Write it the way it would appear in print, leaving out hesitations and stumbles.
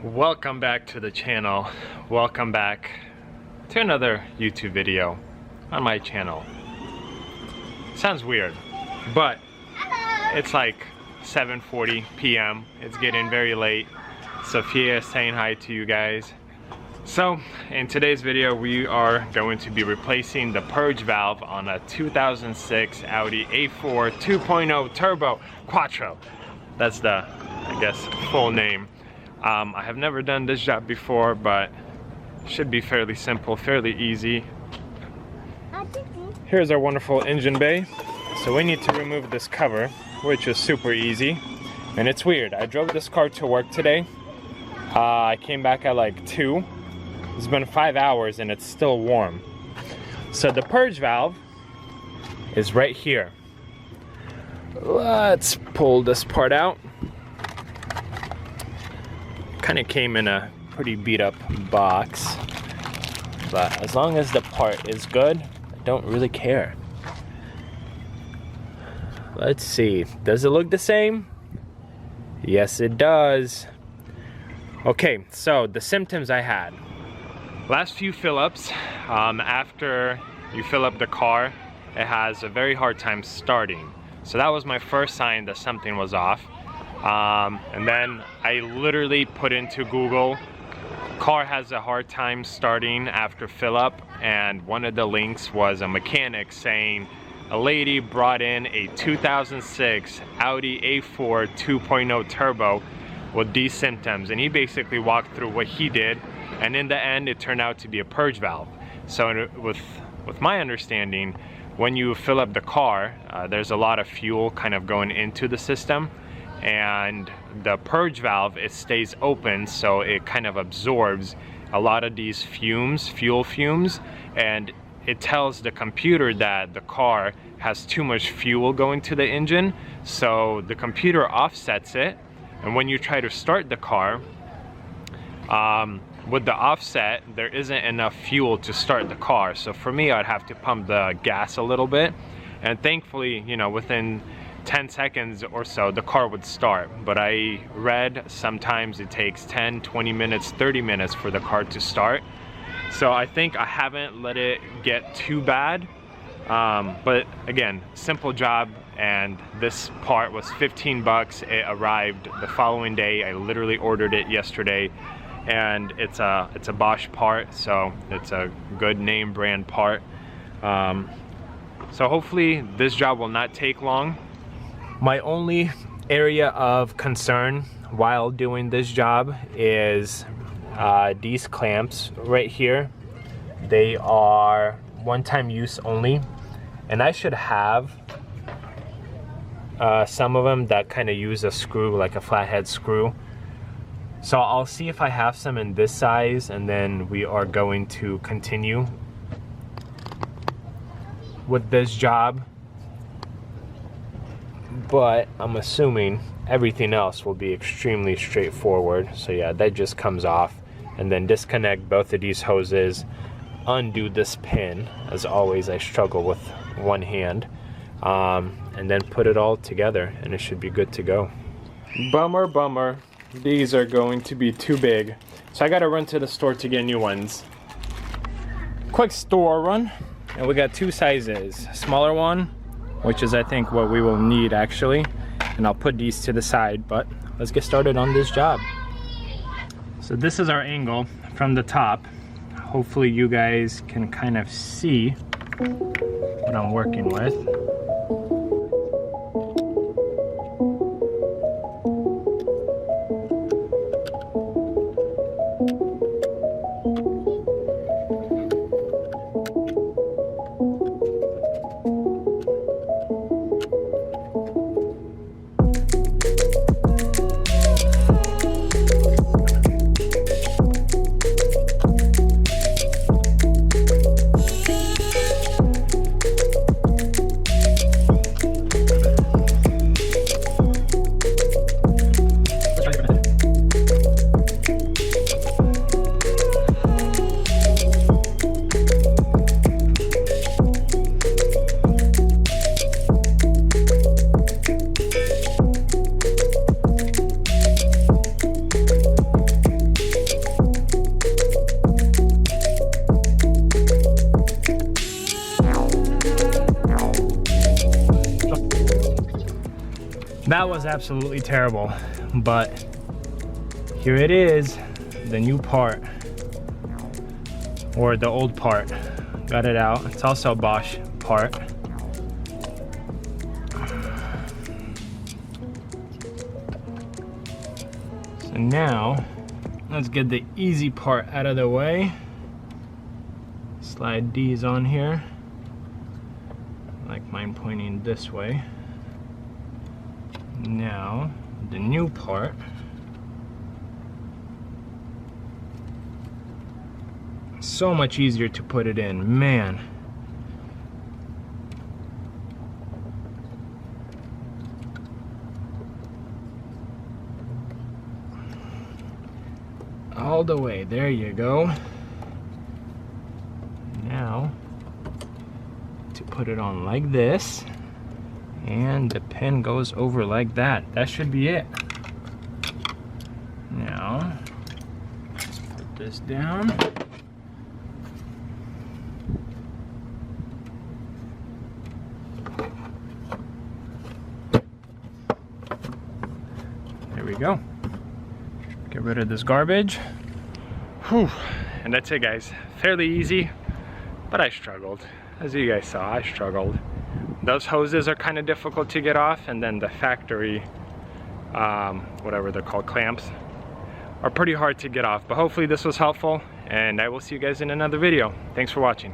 Welcome back to the channel. Welcome back to another YouTube video on my channel. Sounds weird, but it's like 7:40 p.m. It's getting very late. Sophia is saying hi to you guys. So in today's video we are going to be replacing the purge valve on a 2006 Audi A4 2.0 Turbo Quattro. That's the, I guess, full name. I have never done this job before, but should be fairly simple, fairly easy. Here's our wonderful engine bay. So we need to remove this cover, which is super easy. And it's weird, I drove this car to work today. I came back at like 2. It's been 5 hours and it's still warm. So the purge valve is right here. Let's pull this part out. Kind of came in a pretty beat up box, but as long as the part is good, I don't really care. Let's see, does it look the same? Yes, it does. Okay, so the symptoms I had. Last few fill-ups, after you fill up the car, it has a very hard time starting. So that was my first sign that something was off. And then I literally put into Google, car has a hard time starting after fill up, and one of the links was a mechanic saying a lady brought in a 2006 Audi A4 2.0 Turbo with these symptoms, and he basically walked through what he did, and in the end it turned out to be a purge valve. So with my understanding, when you fill up the car, there's a lot of fuel kind of going into the system, and the purge valve, it stays open, so it kind of absorbs a lot of these fumes, fuel fumes, and it tells the computer that the car has too much fuel going to the engine, so the computer offsets it, and when you try to start the car, with the offset, there isn't enough fuel to start the car. So for me, I'd have to pump the gas a little bit, and thankfully, you know, within 10 seconds or so the car would start. But I read sometimes it takes 10, 20 minutes, 30 minutes for the car to start. So I think I haven't let it get too bad, but again, simple job, and this part was 15 bucks. It arrived the following day. I literally ordered it yesterday, and it's a Bosch part, so it's a good name brand part. So hopefully this job will not take long. My only area of concern while doing this job is these clamps right here. They are one-time use only, and I should have some of them that kind of use a screw, like a flathead screw. So I'll see if I have some in this size, and then we are going to continue with this job. But I'm assuming everything else will be extremely straightforward. So yeah, that just comes off, and then disconnect both of these hoses, undo this pin. As always, I struggle with one hand, and then put it all together, and it should be good to go. Bummer, bummer. These are going to be too big, so I gotta run to the store to get new ones. Quick store run, and we got two sizes. Smaller one, which is I think what we will need actually, and I'll put these to the side, but let's get started on this job. So this is our angle from the top. Hopefully you guys can kind of see what I'm working with. was absolutely terrible, but here it is, the new part, or the old part. Got it out. It's also a Bosch part. So now, let's get the easy part out of the way. Slide these on here. I like mine pointing this way. Now, the new part. So much easier to put it in, man. All the way, there you go. Now, to put it on like this, and the pin goes over like that. That should be it. Now, let's put this down. There we go. Get rid of this garbage. Whew. And that's it, guys. Fairly easy, but I struggled. As you guys saw, I struggled. Those hoses are kind of difficult to get off, and then the factory, whatever they're called, clamps, are pretty hard to get off. But hopefully this was helpful, and I will see you guys in another video. Thanks for watching.